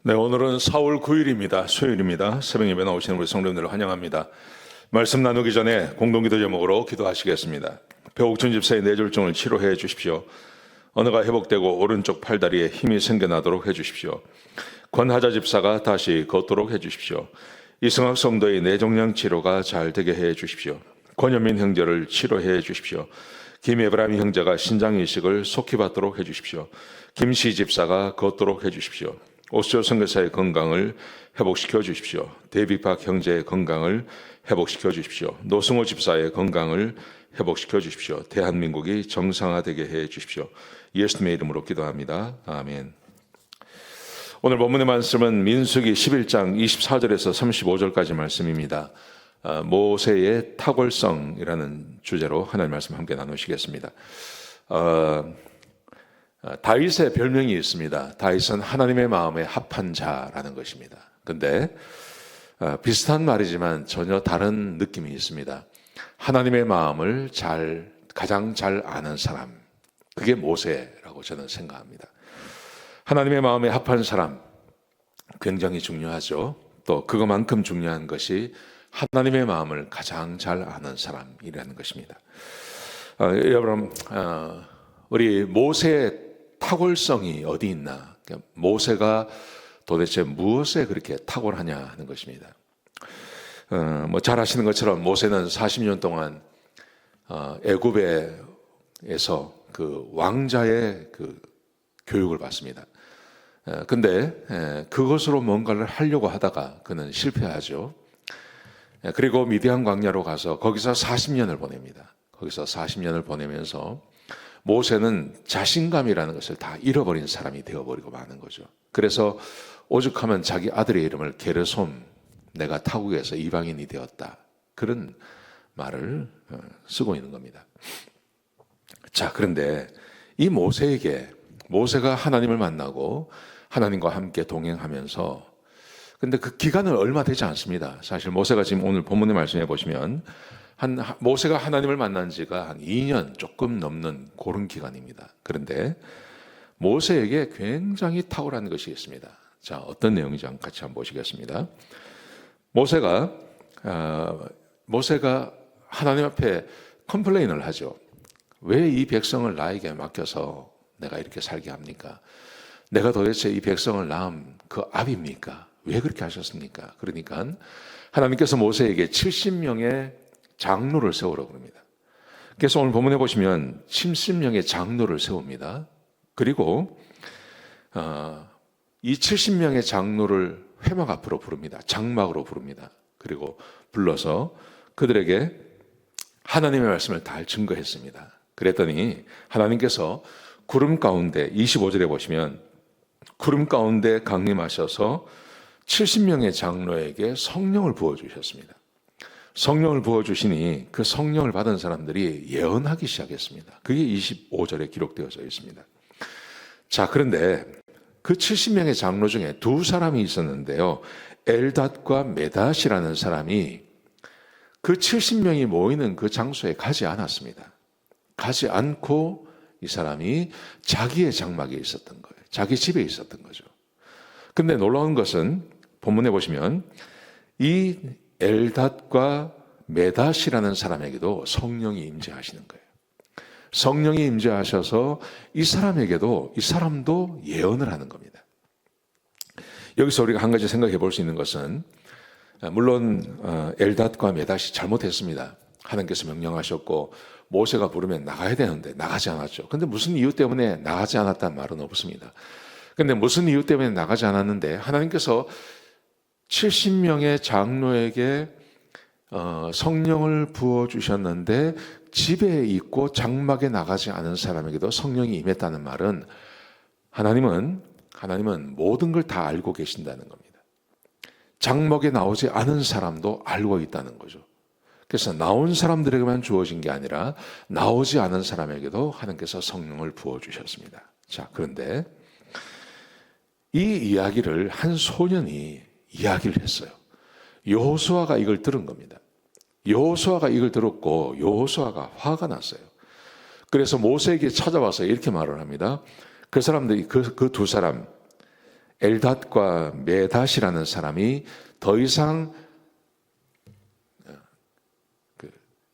네, 오늘은 4월 9일입니다. 수요일입니다. 새벽 예배 나오시는 우리 성도님들을 환영합니다. 말씀 나누기 전에 공동기도 제목으로 기도하시겠습니다. 배옥준 집사의 뇌졸중을 치료해 주십시오. 언어가 회복되고 오른쪽 팔다리에 힘이 생겨나도록 해 주십시오. 권하자 집사가 다시 걷도록 해 주십시오. 이승학 성도의 뇌종양 치료가 잘 되게 해 주십시오. 권현민 형제를 치료해 주십시오. 김예브람 형제가 신장 이식을 속히 받도록 해 주십시오. 김씨 집사가 걷도록 해 주십시오. 오스조 선교사의 건강을 회복시켜 주십시오. 데이비박 형제의 건강을 회복시켜 주십시오. 노승호 집사의 건강을 회복시켜 주십시오. 대한민국이 정상화되게 해 주십시오. 예수님의 이름으로 기도합니다. 아멘. 오늘 본문의 말씀은 민수기 11장 24절에서 35절까지 말씀입니다. 모세의 탁월성이라는 주제로 하나님의 말씀 함께 나누시겠습니다. 다윗의 별명이 있습니다. 다윗은 하나님의 마음에 합한 자라는 것입니다. 근데 비슷한 말이지만 전혀 다른 느낌이 있습니다. 하나님의 마음을 가장 잘 아는 사람, 그게 모세라고 저는 생각합니다. 하나님의 마음에 합한 사람 굉장히 중요하죠. 또 그것만큼 중요한 것이 하나님의 마음을 가장 잘 아는 사람이라는 것입니다. 여러분, 우리 모세의 탁월성이 어디 있나? 모세가 도대체 무엇에 그렇게 탁월하냐 하는 것입니다. 잘 아시는 것처럼 모세는 40년 동안 애굽에서 그 왕자의 그 교육을 받습니다. 근데 그것으로 뭔가를 하려고 하다가 그는 실패하죠. 그리고 미디안 광야로 가서 거기서 40년을 보냅니다. 거기서 40년을 보내면서 모세는 자신감이라는 것을 다 잃어버린 사람이 되어버리고 마는 거죠. 그래서 오죽하면 자기 아들의 이름을 게르솜, 내가 타국에서 이방인이 되었다, 그런 말을 쓰고 있는 겁니다. 자, 그런데 이 모세가 하나님을 만나고 하나님과 함께 동행하면서, 근데 그 기간은 얼마 되지 않습니다. 사실 모세가 지금 오늘 본문의 말씀해 보시면 모세가 하나님을 만난 지가 한 2년 조금 넘는 그런 기간입니다. 그런데 모세에게 굉장히 탁월한 것이 있습니다. 자, 어떤 내용인지 같이 한번 보시겠습니다. 모세가 하나님 앞에 컴플레인을 하죠. 왜 이 백성을 나에게 맡겨서 내가 이렇게 살게 합니까? 내가 도대체 이 백성을 낳은 그 아비입니까? 왜 그렇게 하셨습니까? 그러니까 하나님께서 모세에게 70명의 장로를 세우라고 합니다. 그래서 오늘 본문에 보시면 70명의 장로를 세웁니다. 그리고 이 70명의 장로를 회막 앞으로 부릅니다. 장막으로 부릅니다. 그리고 불러서 그들에게 하나님의 말씀을 다 증거했습니다. 그랬더니 하나님께서 구름 가운데, 25절에 보시면 구름 가운데 강림하셔서 70명의 장로에게 성령을 부어주셨습니다. 성령을 부어주시니 그 성령을 받은 사람들이 예언하기 시작했습니다. 그게 25절에 기록되어져 있습니다. 자, 그런데 그 70명의 장로 중에 두 사람이 있었는데요. 엘닷과 메닷이라는 사람이 그 70명이 모이는 그 장소에 가지 않았습니다. 가지 않고 이 사람이 자기의 장막에 있었던 거예요. 자기 집에 있었던 거죠. 근데 놀라운 것은 본문에 보시면 이 엘닷과 메닷이라는 사람에게도 성령이 임재하시는 거예요. 성령이 임재하셔서 이 사람도 예언을 하는 겁니다. 여기서 우리가 한 가지 생각해 볼 수 있는 것은, 물론 엘닷과 메닷이 잘못했습니다. 하나님께서 명령하셨고 모세가 부르면 나가야 되는데 나가지 않았죠. 근데 무슨 이유 때문에 나가지 않았다는 말은 없습니다. 근데 무슨 이유 때문에 나가지 않았는데 하나님께서 70명의 장로에게 성령을 부어주셨는데 집에 있고 장막에 나가지 않은 사람에게도 성령이 임했다는 말은 하나님은 모든 걸 다 알고 계신다는 겁니다. 장막에 나오지 않은 사람도 알고 있다는 거죠. 그래서 나온 사람들에게만 주어진 게 아니라 나오지 않은 사람에게도 하나님께서 성령을 부어주셨습니다. 자, 그런데 이 이야기를 한 소년이 이야기를 했어요. 여호수아가 이걸 들은 겁니다. 여호수아가 이걸 들었고 여호수아가 화가 났어요. 그래서 모세에게 찾아와서 이렇게 말을 합니다. 그 사람들이 그 두 사람, 엘닷과 메닷이라는 사람이 더 이상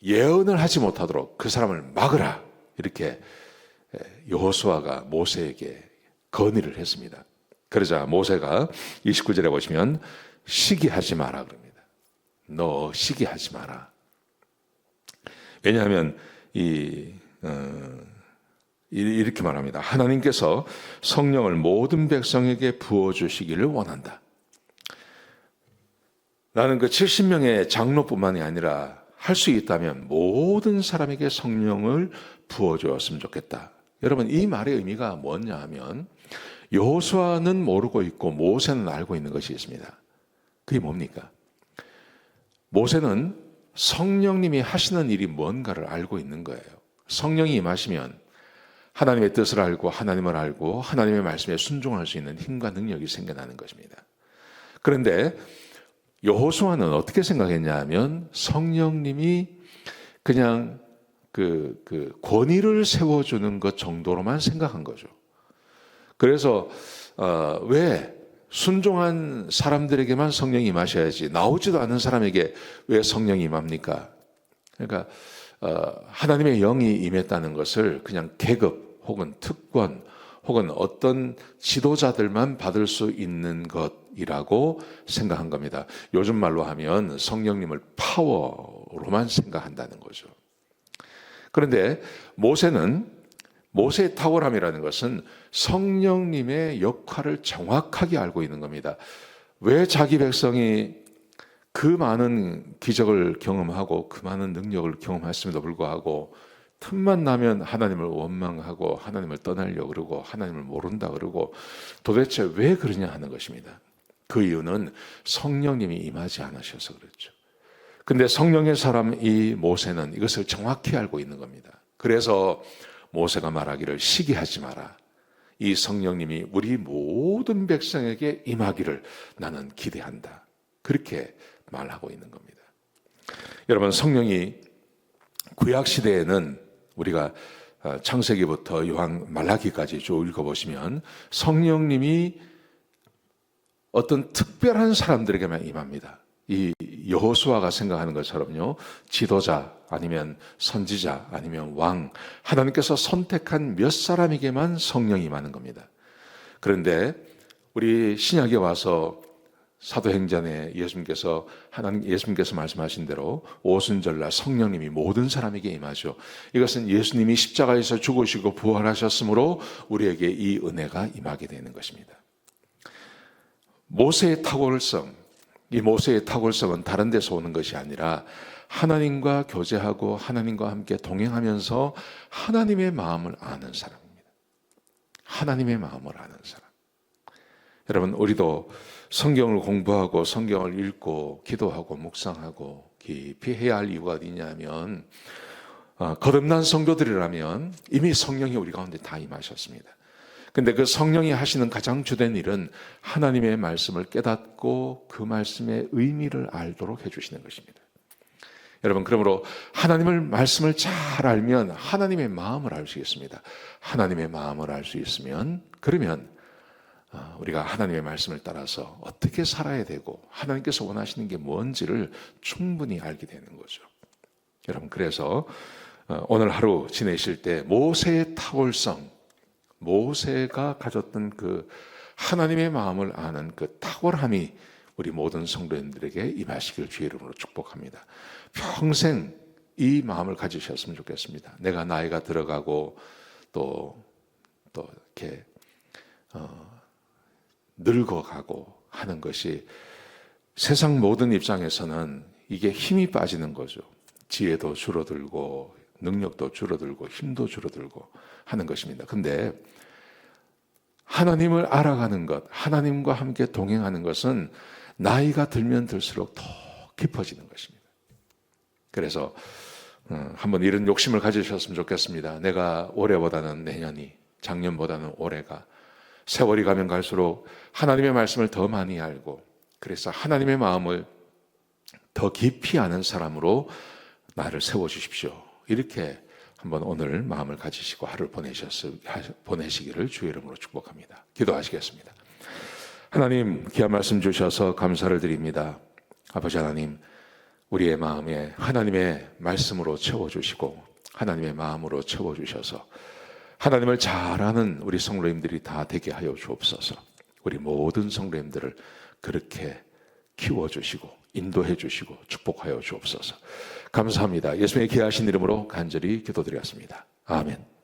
예언을 하지 못하도록 그 사람을 막으라, 이렇게 여호수아가 모세에게 건의를 했습니다. 그러자 모세가 29절에 보시면 시기하지 마라 그럽니다. 너 시기하지 마라. 왜냐하면 이렇게 말합니다. 하나님께서 성령을 모든 백성에게 부어주시기를 원한다. 나는 그 70명의 장로뿐만이 아니라 할 수 있다면 모든 사람에게 성령을 부어주었으면 좋겠다. 여러분, 이 말의 의미가 뭐냐 하면 여호수아는 모르고 있고 모세는 알고 있는 것이 있습니다. 그게 뭡니까? 모세는 성령님이 하시는 일이 뭔가를 알고 있는 거예요. 성령이 임하시면 하나님의 뜻을 알고 하나님을 알고 하나님의 말씀에 순종할 수 있는 힘과 능력이 생겨나는 것입니다. 그런데 여호수아는 어떻게 생각했냐 하면 성령님이 그냥 그 권위를 세워주는 것 정도로만 생각한 거죠. 그래서 왜 순종한 사람들에게만 성령이 임하셔야지 나오지도 않은 사람에게 왜 성령이 임합니까? 그러니까 하나님의 영이 임했다는 것을 그냥 계급 혹은 특권 혹은 어떤 지도자들만 받을 수 있는 것이라고 생각한 겁니다. 요즘 말로 하면 성령님을 파워로만 생각한다는 거죠. 그런데 모세의 탁월함이라는 것은 성령님의 역할을 정확하게 알고 있는 겁니다. 왜 자기 백성이 그 많은 기적을 경험하고 그 많은 능력을 경험했음에도 불구하고 틈만 나면 하나님을 원망하고 하나님을 떠나려고 그러고 하나님을 모른다 그러고 도대체 왜 그러냐 하는 것입니다. 그 이유는 성령님이 임하지 않으셔서 그렇죠. 근데 성령의 사람 이 모세는 이것을 정확히 알고 있는 겁니다. 그래서 모세가 말하기를 시기하지 마라. 이 성령님이 우리 모든 백성에게 임하기를 나는 기대한다. 그렇게 말하고 있는 겁니다. 여러분, 성령이 구약 시대에는 우리가 창세기부터 요한 말라기까지 쭉 읽어보시면 성령님이 어떤 특별한 사람들에게만 임합니다. 이 여호수아가 생각하는 것처럼요, 지도자 아니면 선지자 아니면 왕, 하나님께서 선택한 몇 사람에게만 성령이 임하는 겁니다. 그런데 우리 신약에 와서 사도행전에 예수님께서 말씀하신 대로 오순절날 성령님이 모든 사람에게 임하죠. 이것은 예수님이 십자가에서 죽으시고 부활하셨으므로 우리에게 이 은혜가 임하게 되는 것입니다. 모세의 탁월성, 이 모세의 탁월성은 다른 데서 오는 것이 아니라 하나님과 교제하고 하나님과 함께 동행하면서 하나님의 마음을 아는 사람입니다. 하나님의 마음을 아는 사람. 여러분, 우리도 성경을 공부하고 성경을 읽고 기도하고 묵상하고 깊이 해야 할 이유가 어디냐면 거듭난 성도들이라면 이미 성령이 우리 가운데 다 임하셨습니다. 근데 그 성령이 하시는 가장 주된 일은 하나님의 말씀을 깨닫고 그 말씀의 의미를 알도록 해주시는 것입니다. 여러분, 그러므로 하나님의 말씀을 잘 알면 하나님의 마음을 알 수 있습니다. 하나님의 마음을 알 수 있으면 그러면 우리가 하나님의 말씀을 따라서 어떻게 살아야 되고 하나님께서 원하시는 게 뭔지를 충분히 알게 되는 거죠. 여러분, 그래서 오늘 하루 지내실 때 모세의 탁월성, 모세가 가졌던 그 하나님의 마음을 아는 그 탁월함이 우리 모든 성도님들에게 임하시길 주의 이름으로 축복합니다. 평생 이 마음을 가지셨으면 좋겠습니다. 내가 나이가 들어가고 또 이렇게 늙어가고 하는 것이 세상 모든 입장에서는 이게 힘이 빠지는 거죠. 지혜도 줄어들고 능력도 줄어들고 힘도 줄어들고 하는 것입니다. 근데 하나님을 알아가는 것, 하나님과 함께 동행하는 것은 나이가 들면 들수록 더 깊어지는 것입니다. 그래서 한번 이런 욕심을 가지셨으면 좋겠습니다. 내가 올해보다는 내년이, 작년보다는 올해가, 세월이 가면 갈수록 하나님의 말씀을 더 많이 알고 그래서 하나님의 마음을 더 깊이 아는 사람으로 나를 세워주십시오. 이렇게 한번 오늘 마음을 가지시고 하루를 보내시기를 주의 이름으로 축복합니다. 기도하시겠습니다. 하나님, 귀한 말씀 주셔서 감사를 드립니다. 아버지 하나님, 우리의 마음에 하나님의 말씀으로 채워주시고 하나님의 마음으로 채워주셔서 하나님을 잘 아는 우리 성도님들이 다 되게 하여 주옵소서. 우리 모든 성도님들을 그렇게 키워주시고 인도해 주시고 축복하여 주옵소서. 감사합니다. 예수님의 귀하신 이름으로 간절히 기도드렸습니다. 아멘.